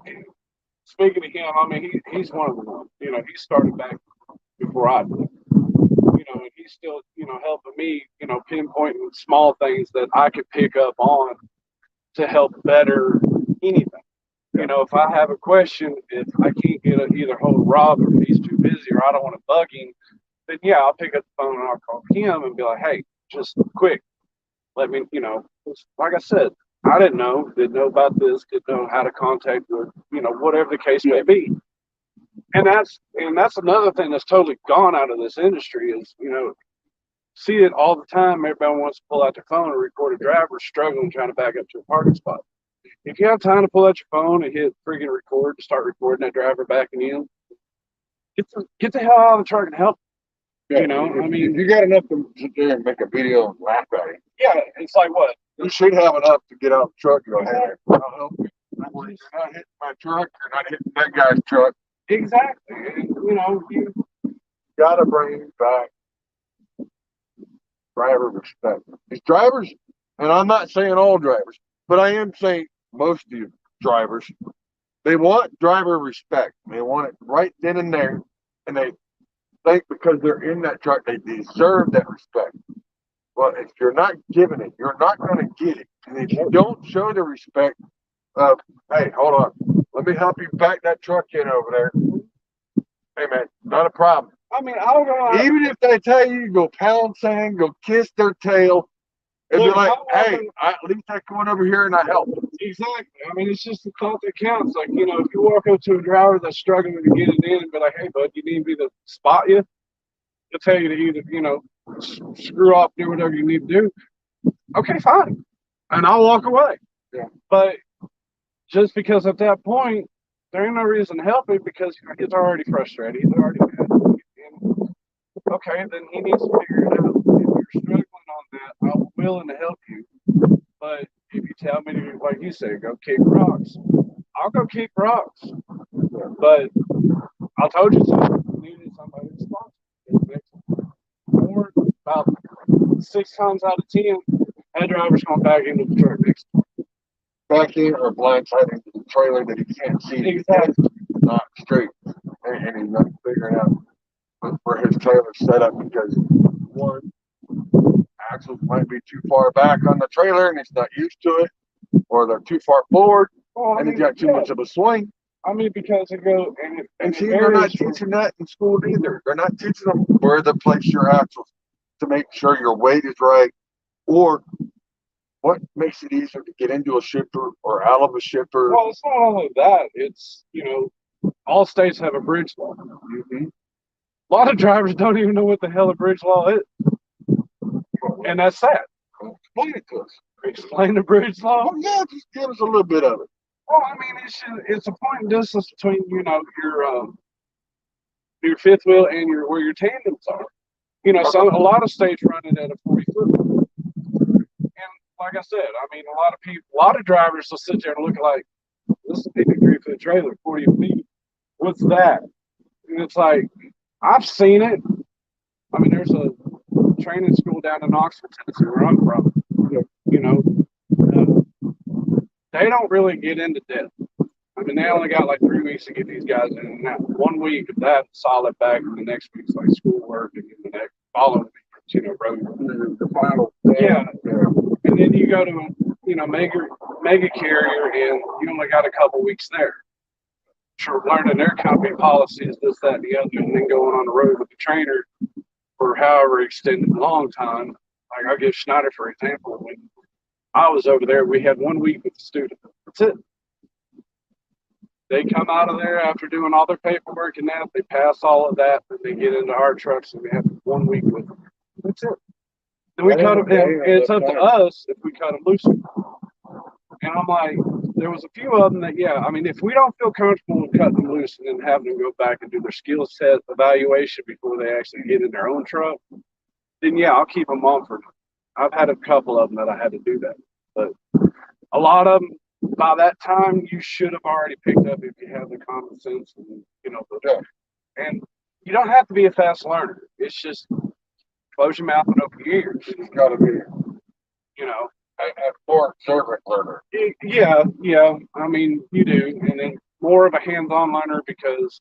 Speaking of him, I mean, he's one of them. He started back before I did. And he's still, helping me, pinpointing small things that I could pick up on to help better anything. If I have a question, if I can't get either hold of Rob or if he's too busy or I don't want to bug him, then yeah, I'll pick up the phone and I'll call him and be like, hey, just quick, let me, like I said, I didn't know about this, didn't know how to contact the, whatever the case may be. And that's another thing that's totally gone out of this industry is, see it all the time. Everybody wants to pull out their phone and record a driver struggling trying to back up to a parking spot. If you have time to pull out your phone and hit freaking record to start recording that driver backing in, get the hell out of the truck and help.
Yeah,
I mean,
if you got enough to sit there and make a video and laugh at it,
yeah, it's like what?
you should have enough to get out the truck and go, hey, I'll help you. That way you're not hitting my truck, you're not hitting that guy's truck.
Exactly. And, you
Gotta bring back driver respect. These drivers, and I'm not saying all drivers, but I am saying most of you drivers, they want driver respect. They want it right then and there, and they think because they're in that truck, they deserve that respect. Well, if you're not giving it, you're not going to get it. And if you don't show the respect of, hey, hold on, let me help you back that truck in over there. Hey, man, not a problem.
I mean, I'll go out.
Even if they tell you, go pound sand, go kiss their tail, and be
Look,
like, hey, at least I come on over here and I help.
Exactly. I mean, it's just the thought that counts. Like, if you walk up to a driver that's struggling to get it in and be like, hey, bud, you need me to spot you? He'll tell you to either, screw off, do whatever you need to do. Okay, fine. And I'll walk away.
Yeah.
But just because at that point, there ain't no reason to help him because he's already frustrated. He's already mad. And, okay, then he needs to figure it out. If you're struggling on that, I'm willing to help you. But if you tell me to, like you said, go kick rocks, I'll go kick rocks. But I told you so. You needed somebody to sponsor. Or about 6 times out of 10, that driver's going back into the truck next time.
Back in or blindsiding the trailer that he can't see.
Exactly.
Not straight. And he's not figuring out where his trailer's set up because one, axles might be too far back on the trailer and he's not used to it, or they're too far forward and he's got too much of a swing.
I mean, because it goes
and see, they're not teaching that in school either. They're not teaching them where to place your axles to make sure your weight is right, or what makes it easier to get into a shipper or out of a shipper.
Well, it's not only that. It's, all states have a bridge law.
Mm-hmm.
A lot of drivers don't even know what the hell a bridge law is. And that's sad.
Explain it to us.
Explain the bridge law.
Oh, yeah, just give us a little bit of it.
Well, I mean, it's a point and distance between your fifth wheel and where your tandems are. So a lot of states run it at a 40-foot. And like I said, I mean, a lot of drivers will sit there and look like, this is a 53-foot trailer, 40 feet. What's that? And it's like, I've seen it. I mean, there's a training school down in Knoxville, Tennessee, where I'm from. They don't really get into depth. I mean, they only got like 3 weeks to get these guys in and out. 1 week of that solid back, and the next week's like schoolwork, and then the next following week, road.
The final.
Yeah. And then you go to, mega carrier, and you only got a couple weeks there. For learning their company policies, this, that, and the other, and then going on the road with the trainer for however extended long time. Like, I'll give Schneider, for example, when I was over there, we had 1 week with the student. That's it. They come out of there after doing all their paperwork and that, they pass all of that, and they get into our trucks, and we have 1 week with them. That's it. And we cut them, and it's up to us if we cut them loose. And I'm like, there was a few of them that, I mean, if we don't feel comfortable with cutting them loose and then having them go back and do their skill set evaluation before they actually get in their own truck, then I'll keep them on for. I've had a couple of them that I had to do that, but a lot of them, by that time, you should have already picked up if you have the common sense and and you don't have to be a fast learner. It's just close your mouth and open your ears.
It's got to be, a more observant learner.
Yeah. I mean, you do, and then more of a hands-on learner because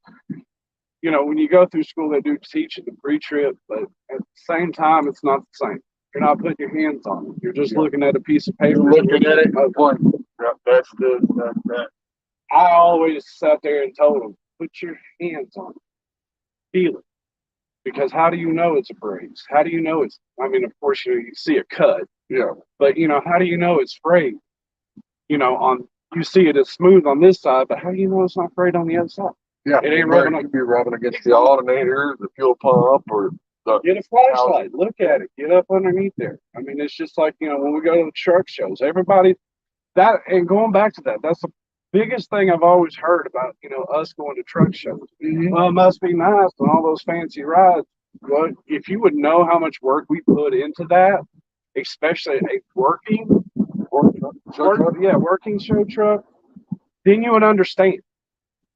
when you go through school, they do teach you the pre-trip, but at the same time, it's not the same. You're not putting your hands on it. You're just looking at a piece of paper.
You're looking at it. That's that.
I always sat there and told them, put your hands on it. Feel it. Because how do you know it's a brace? How do you know I mean, of course, you see a cut.
Yeah.
But, how do you know it's frayed? You see it as smooth on this side, but how do you know it's not frayed on the other side?
Yeah.
It ain't rubbing
up. It could be rubbing against the alternator, the fuel pump, or
get a flashlight, look at it, get up underneath there. I mean, it's just like, when we go to the truck shows, everybody and going back to that, that's the biggest thing I've always heard about, us going to truck shows.
Mm-hmm.
Well, it must be nice and all those fancy rides. Well, if you would know how much work we put into that, especially a working show truck, then you would understand.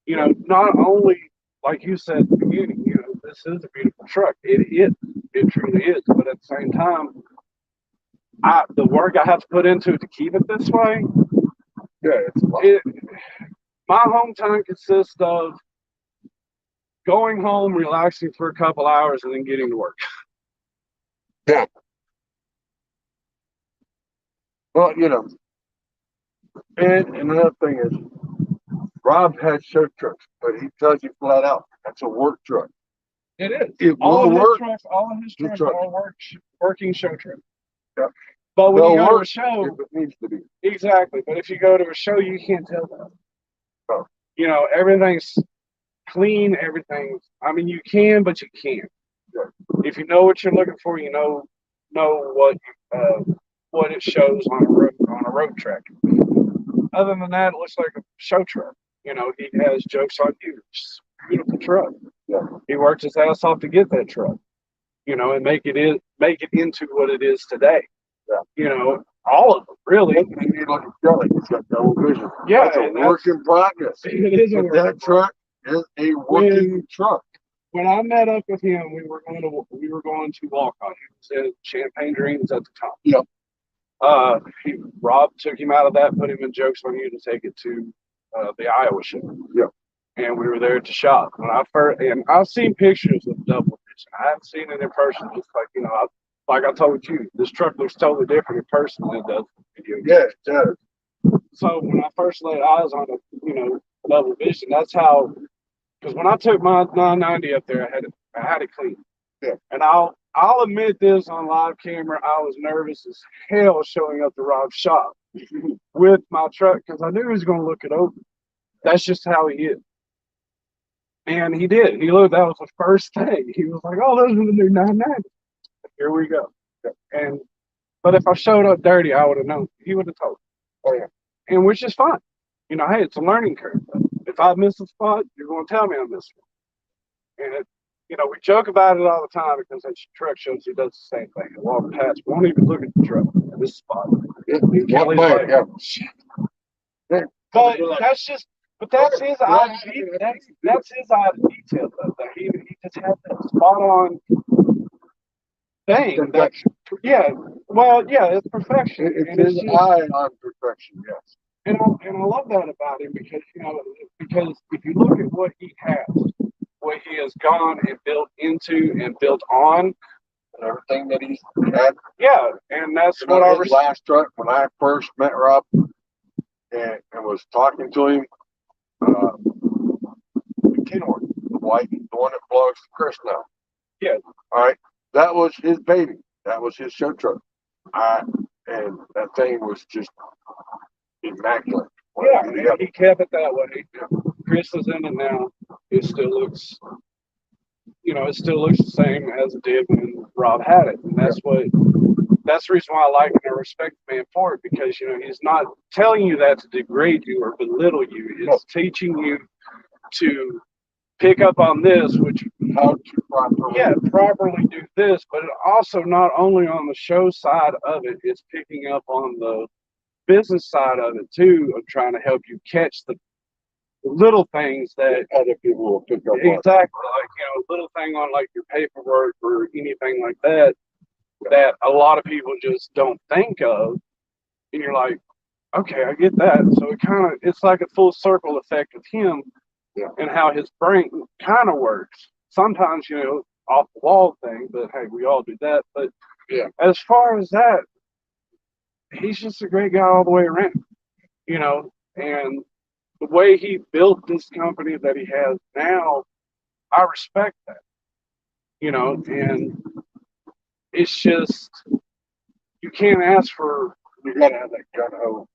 Not only, like you said at the beginning, this is a beautiful truck. It truly is. But at the same time, the work I have to put into it to keep it this way, my home time consists of going home, relaxing for a couple hours, and then getting to work.
Yeah. Well, and another thing is, Rob has show trucks, but he tells you flat out, that's a work truck.
It is.
It
all
will work.
All of his trucks are working show trucks.
Yeah.
But when you go to a show,
if it needs to be.
Exactly. But if you go to a show, you can't tell that.
Oh.
Everything's clean. I mean, you can, but you can't.
Yeah.
If you know what you're looking for, you know what it shows on a road track. Other than that, it looks like a show truck. He has jokes on you. It's a beautiful truck.
Yeah.
He worked his ass off to get that truck. And make it into what it is today.
Yeah.
All of them, really.
And you look at Kelly, he's got double vision.
Yeah,
that's a work in progress.
It is a work.
That truck is a working truck.
When I met up with him, we were going to Walcott. He was at Champagne Dreams at the time.
Yep.
Rob took him out of that, put him in Jokes on You to take it to the Iowa show.
Yep.
And we were there at the shop. And I've seen pictures of double vision. I haven't seen it in person. Just like, like I told you, this truck looks totally different in person than it does in video.
Yeah, it does.
So when I first laid eyes on it, double vision, that's how. Because when I took my 990 up there, I had it clean.
Yeah.
And I'll admit this on live camera, I was nervous as hell showing up to Rob's shop with my truck because I knew he was going to look it over. That's just how he is. And he did. He looked. That was the first thing. He was like, "Oh, those are the new 990." Here we go. And But if I showed up dirty, I would have known. He would have told
Oh yeah.
me, and which is fine. You know, hey, it's a learning curve. If I miss a spot, you're going to tell me I missed one. And it, you know, we joke about it all the time because at truck shows he does the same thing. He'll walk past, won't even look at the truck at this spot. And Kelly's like,
Yeah.
but that's just, but that's his odd, that's his odd detail though. That he just has that spot on thing. That,
Perfection.
yeah, well, yeah, it's perfection.
It's
And
his
just,
eye on perfection. Yes.
and I love that about him because you know because if you look at what he has, what he has gone and built into and built on,
And everything that he's had.
yeah, and that's
You
what
know,
I
his
was.
last truck when I first met Rob and was talking to him, the Kenworth, the white, the one that belongs to Chris now.
Yeah.
All right. That was his baby. That was his show truck. And that thing was just immaculate.
Yeah, and he kept it that way. Chris is in it now. It still looks, you know, it still looks the same as it did when Rob had it, and that's that's the reason why I like and I respect the man for it because you know he's not telling you that to degrade you or belittle you. It's teaching you to pick up on this, which
how to
properly do this, but it also not only on the show side of it, it's picking up on the business side of it too, of trying to help you catch the little things that
other people will pick up
exactly like you know little thing on like your paperwork or anything like that that a lot of people just don't think of, and you're like, okay, I get that. So it's like a full circle effect with him and how his brain kind of works. Sometimes you know off the wall thing, but hey, we all do that. But as far as that, he's just a great guy all the way around, you know, and the way he built this company that he has now, I respect that, you know, and it's just, you can't ask for,
you gotta have that gun ho.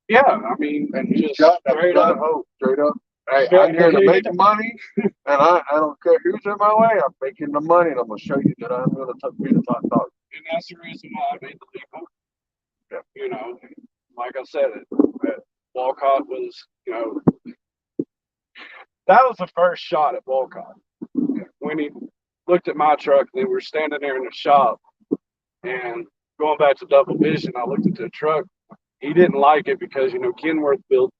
Yeah, I mean,
and he's
just
got that
straight
gun
up.
ho, straight up. Hey, I'm here to make money, and I don't care who's in my way. I'm making the money, and I'm gonna show you that I'm gonna be the top dog.
And that's the reason why I made the big move. Yeah. You know, like I said, Walcott was, you know, that was the first shot at Walcott. When he looked at my truck, and we were standing there in the shop, and going back to double vision, I looked at the truck. He didn't like it because, you know, Kenworth built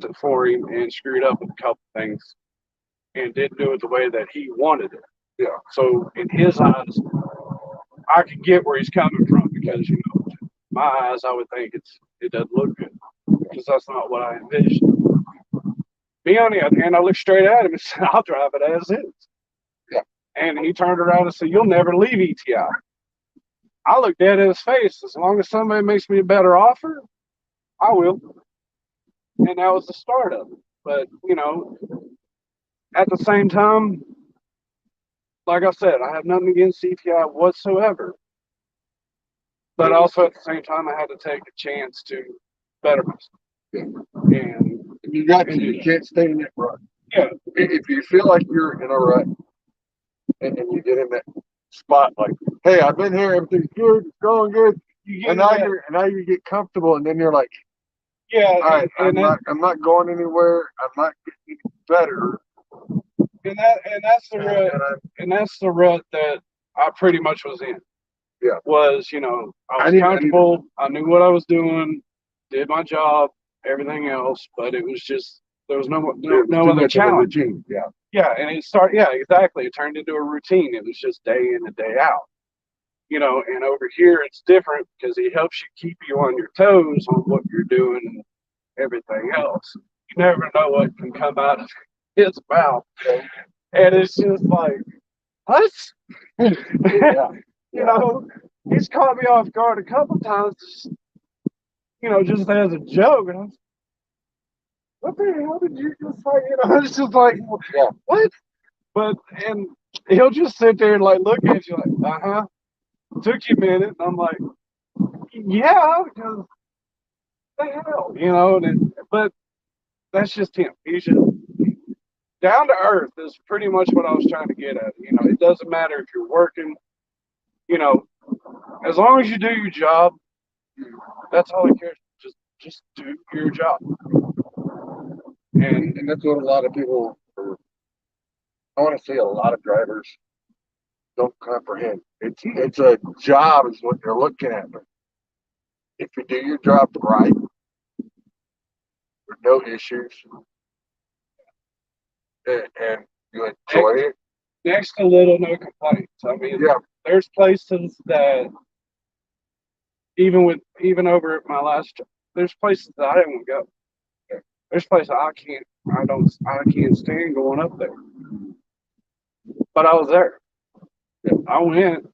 it for him and screwed up with a couple things and didn't do it the way that he wanted it. Yeah. So in his eyes, I can get where he's coming from because, you know, my eyes, I would think it doesn't look good because that's not what I envisioned. Me on the other hand, I looked straight at him and said, I'll drive it as is. Yeah. And he turned around and said, you'll never leave ETI. I looked dead at his face. As long as somebody makes me a better offer, I will. And that was the start of it. But, you know, at the same time, like I said, I have nothing against CTI whatsoever. But also at the same time, I had to take a chance to better myself. And
you can't stay in that rut. Yeah. If you feel like you're in a rut and you get in that spot like, hey, I've been here, everything's good, it's going good. And now you get comfortable and then you're like,
yeah,
all right, I'm not going anywhere, I'm not getting better.
And that's the rut, and that's the rut that I pretty much was in. Yeah. Was, you know, I was comfortable, I knew what I was doing, did my job, everything else, but it was just there was no other challenge. Yeah. Yeah, and exactly. It turned into a routine. It was just day in and day out. You know, and over here it's different because he helps you keep you on your toes on what you're doing and everything else. You never know what can come out of his mouth. And it's just like, what? Yeah. You know, he's caught me off guard a couple times, you know, just as a joke. And I was, what the hell did you just say? You know, it's just like, what? But, and he'll just sit there and like look at you like, uh-huh. Took you a minute. And I'm like, yeah, because the hell, you know, but that's just him. He's just down to earth is pretty much what I was trying to get at. You know, it doesn't matter if you're working, you know, As long as you do your job, that's all he cares. Just do your job.
And that's what a lot of people, I want to say a lot of drivers don't comprehend. It's a job is what they're looking at. But if you do your job right, with no issues, and you enjoy it,
Next to little, no complaints. I mean,
yeah,
there's places that even over at my last job, there's places that I didn't want to go. There's places I can't stand going up there. But I was there. I went,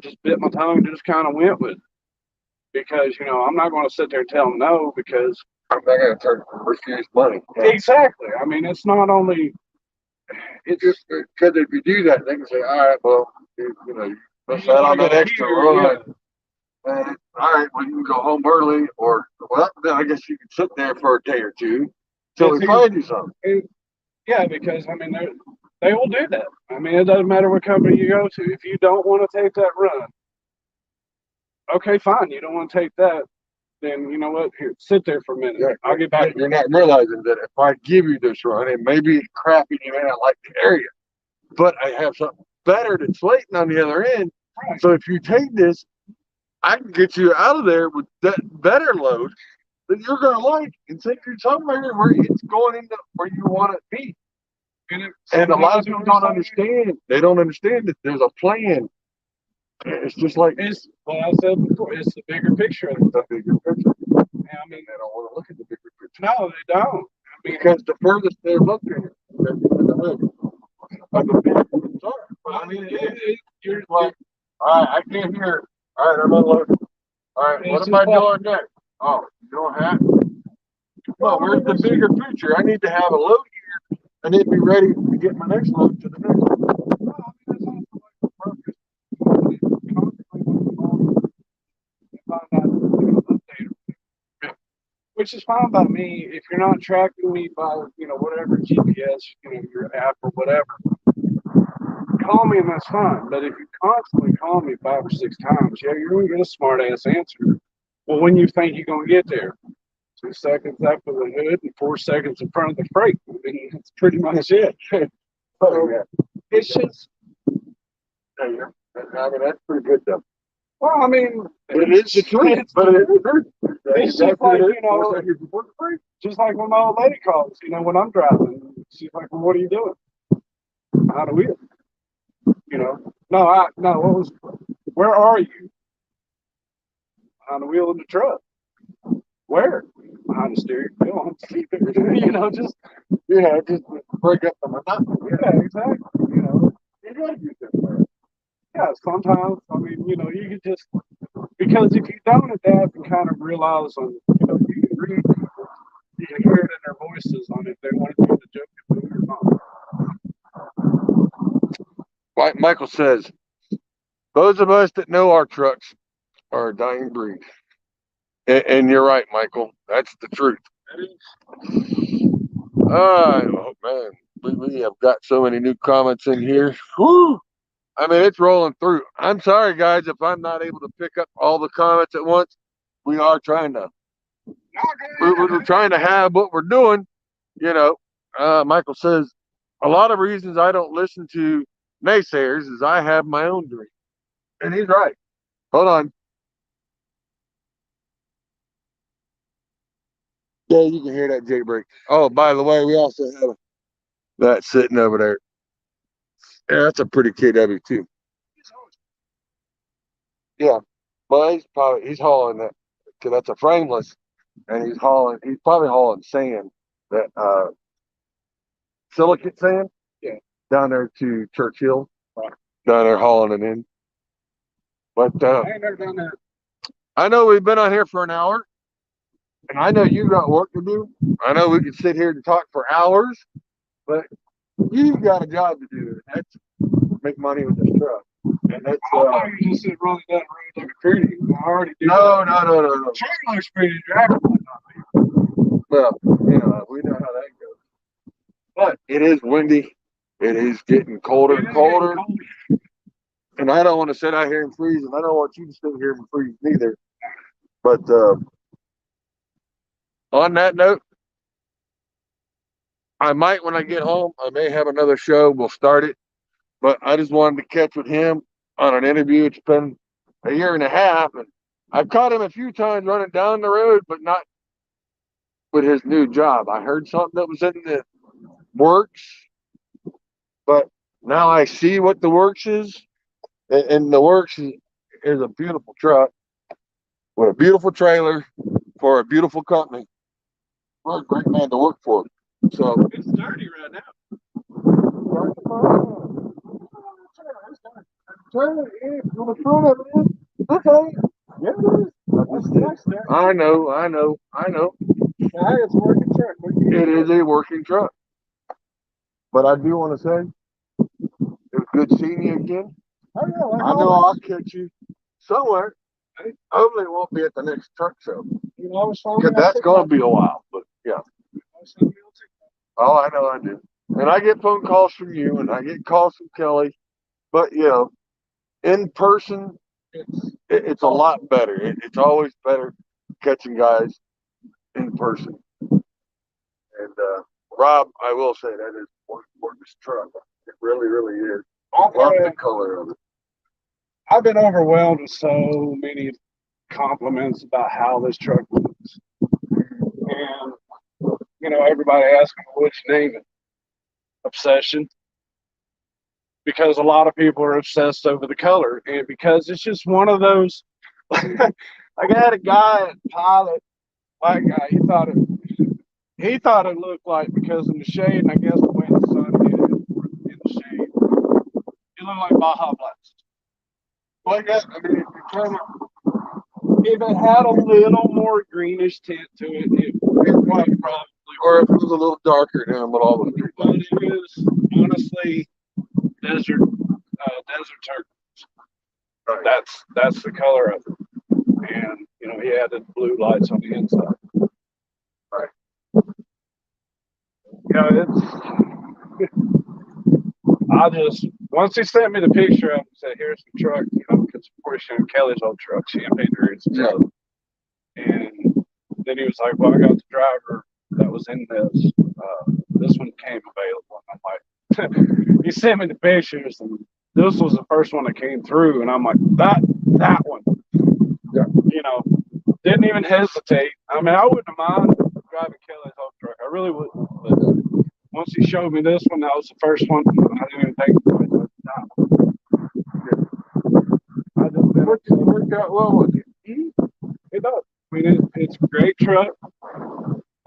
just bit my tongue, just kind of went with it. Because, I'm not going to sit there and tell them no because
I'm not going to refuse money. Yeah.
exactly. I mean, it's not only it's
Just because if you do that, they can say, all right, well, you miss out on that extra run. And, all right, well, you can go home early, or, well, then I guess you can sit there for a day or two till we find you something.
Yeah, because I mean they will do that. I mean, it doesn't matter what company you go to. If you don't want to take that run, okay, fine. You don't want to take that, then you know what? Here, sit there for a minute.
Yeah,
I'll get back.
You're not realizing that if I give you this run, it may be crappy, you may not like the area, but I have something better that's waiting on the other end.
Right.
So if you take this, I can get you out of there with that better load that you're going to like and take you somewhere where it's going into where you want it to be. And a lot of people don't understand. They don't understand that there's a plan. It's just like
It's what I said before. It's the bigger picture.
the bigger picture.
I mean,
They don't want to look at the bigger picture.
no, they don't. I mean,
Because the furthest they look at it, they're in the middle of the big sorry. But I mean, you're like, all right, I can't hear. All right, I'm unloading. All right, what am I doing next? Oh, you don't have. Well, where's the bigger picture? I need to have a load here. I need to be ready to get my next load to the next one.
which is fine by me if you're not tracking me by whatever GPS, your app or whatever. Call me and that's fine. But if you constantly call me 5 or 6 times, yeah, you're gonna get a smart ass answer. Well, when you think you're gonna get there, 2 seconds after the hood and 4 seconds in front of the freight. I mean, that's pretty much it. So it's just.
I mean, that's pretty good though.
Well, I mean,
but it is the truth. But it is the truth.
It's just like, just like when my old lady calls, when I'm driving, she's like, well, what are you doing? Behind the wheel. Where are you? Behind the wheel of the truck. Where? Behind the steering wheel. I'm sleeping. Just
break up the monotony.
Yeah, exactly.
You gotta use that.
Yeah, sometimes, I mean, you can just, because if you don't adapt and kind of realize you can read people, you can hear it in their voices on if they want to do the joke or not.
Like Michael says, those of us that know our trucks are a dying breed. And you're right, Michael. That's the truth. Oh, man. We have got so many new comments in here. Whew. I mean, it's rolling through. I'm sorry, guys, if I'm not able to pick up all the comments at once. We are trying to. We're trying to have what we're doing. Michael says, a lot of reasons I don't listen to naysayers is I have my own dream. And he's right. Hold on. Yeah, you can hear that jailbreak. Oh, by the way, we also have that sitting over there. Yeah, that's a pretty KW too. Yeah, but he's hauling that because that's a frameless, and he's probably hauling sand, that silicate sand.
Yeah.
Down there to Churchill, down there hauling it in. But
I ain't never done that.
I know we've been on here for an hour, and I know you got work to do. I know we can sit here and talk for hours, but you've got a job to do. And that's make money with this truck. And that's
you just said rolling down the road like a pretty. I already do.
No.
Trailer's pretty driving.
Well, we know how that goes. But it is windy. It is getting colder and colder. And and I don't want to sit out here and freeze, and I don't want you to sit here and freeze neither. But on that note, I might, when I get home, I may have another show. We'll start it. But I just wanted to catch with him on an interview. It's been a year and a half, and I've caught him a few times running down the road, but not with his new job. I heard something that was in the works, but now I see what the works is. And the works is a beautiful truck with a beautiful trailer for a beautiful company. What a great man to work for. So
It's dirty right now.
I know.
It's a working truck.
It is a working truck. But I do want to say, it was good seeing you again.
Oh, yeah,
I know I'll catch you somewhere. Hopefully it won't be at the next truck show.
You always follow
Because that's going to be a while. But yeah. Oh, I know I do. And I get phone calls from you, and I get calls from Kelly. But, you know, in person, it's a lot better. It's always better catching guys in person. And Rob, I will say that is one gorgeous truck. It really, really is. I love the color of it.
I've been overwhelmed with so many compliments about how this truck looks. And, you know, everybody asking which name it. Obsession. Because a lot of people are obsessed over the color. And because it's just one of those. Like I had a guy at Pilot, white guy, he thought it looked like, because in the shade, and I guess the way the sun hit it in the shade, it looked like Baja Blast.
Well, yeah, I mean,
If it had a little more greenish tint to it, it would probably.
or if it was a little darker than what all the people.
But it is honestly desert turquoise.
Right.
That's the color of it, and you know he added blue lights on the inside.
Right.
You know I just once he sent me the picture of it, said, "Here's the truck," you know, because of course you know Kelly's old truck, Champagne Durian's truck. And then he was like, "Well, I got the driver that was in this. This one came available." And I'm like, he sent me the pictures, and this was the first one that came through, and I'm like, that one.
Yeah.
You know, didn't even hesitate. I mean, I wouldn't have mind driving Kelly's old truck. I really wouldn't. But once he showed me this one, that was the first one. I didn't even think about it. I just
Worked out well with you.
It does. I mean, it's a great truck.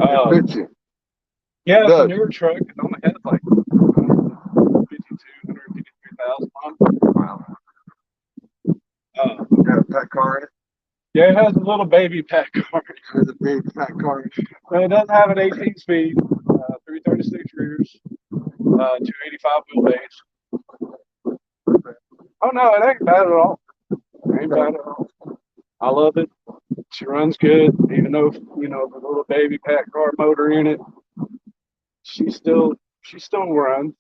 It fits you.
Yeah, it's a
does.
newer truck. It only has like 153,000 on it.
Wow. Got a pack car in it?
Yeah, it has a little baby pack car.
There's a big pack car in it.
But it does have an 18-speed, 336 rears, 285 wheelbase. Oh no, it ain't bad at all. It ain't bad at all. I love it. She runs good, even though you know the little baby pack car motor in it. She still runs.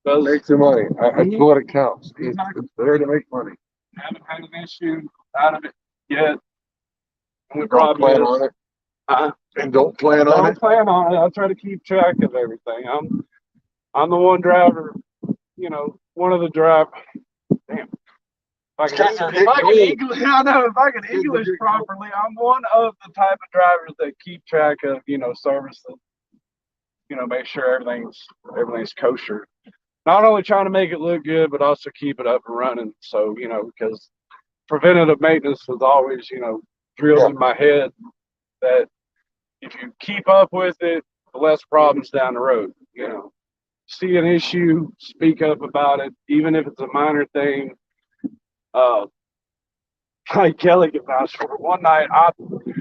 Makes you money. That's what it counts. It's there to make money.
Haven't had an issue out of it yet.
We don't plan on it. And don't plan on it.
Don't plan on it. I try to keep track of everything. I'm the one driver, you know, one of the drive. Damn. If I can English properly, I'm one of the type of drivers that keep track of, you know, services. You know, make sure everything's kosher. Not only trying to make it look good, but also keep it up and running. So, you know, because preventative maintenance was always, you know, drilled in my head that if you keep up with it, the less problems down the road. You know, see an issue, speak up about it, even if it's a minor thing. Like Kelly can vouch for it. One night I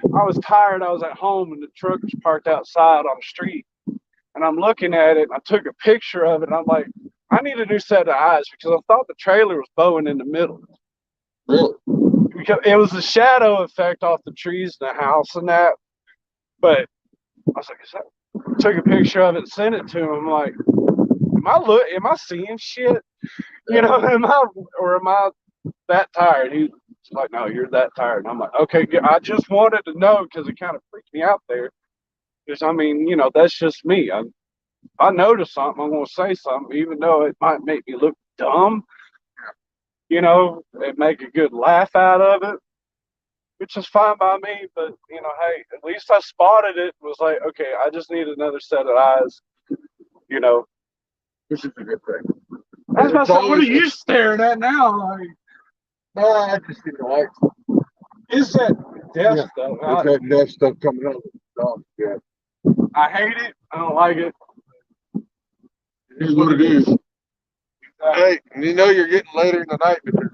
was tired. I was at home and the truck was parked outside on the street. And I'm looking at it and I took a picture of it and I'm like, I need a new set of eyes because I thought the trailer was bowing in the middle.
Really?
Because it was the shadow effect off the trees in the house and that. But I was like, took a picture of it and sent it to him. I'm like, am I seeing shit? You know, am I that tired? He's like, no, you're that tired. And I'm like, okay, I just wanted to know because it kind of freaked me out there. Because I mean, you know, that's just me. If I notice something, I'm gonna say something, even though it might make me look dumb. You know, and make a good laugh out of it, which is fine by me. But you know, hey, at least I spotted it. Was like, okay, I just need another set of eyes. You know,
This is a good thing.
I was about
It's
to say, what are
always-
you staring at now? Like,
No, I just see the lights.
is that death
Yeah,
stuff?
It's that death stuff coming out of the dog. Yeah.
I hate it. I don't like it.
It is what it is. Hey, you know you're getting later in the night because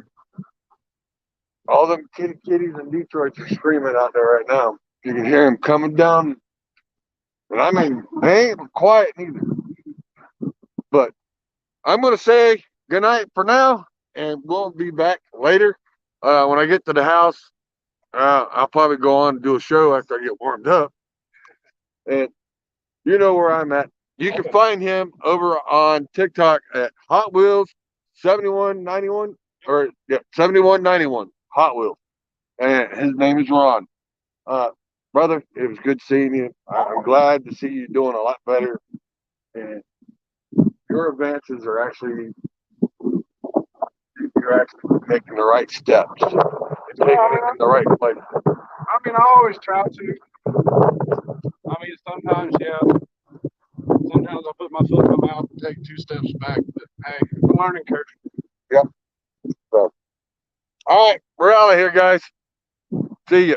all them kitties in Detroit are screaming out there right now. You can hear them coming down. And I mean, they ain't quiet neither. But I'm going to say good night for now, and we'll be back later. When I get to the house, I'll probably go on and do a show after I get warmed up. And you know where I'm at. You can find him over on TikTok at Hot Wheels 7191 or yeah, 7191 Hot Wheels. And his name is Ron. Brother, it was good seeing you. I'm glad to see you doing a lot better. And your advances are actually, you're actually making the right steps. It's taking it in the right place.
I mean, I always try to. I mean, sometimes, yeah. Sometimes I put my foot in my mouth and take 2 steps back. But hey, it's a learning curve.
Yep. So, all right, we're out of here, guys. See ya.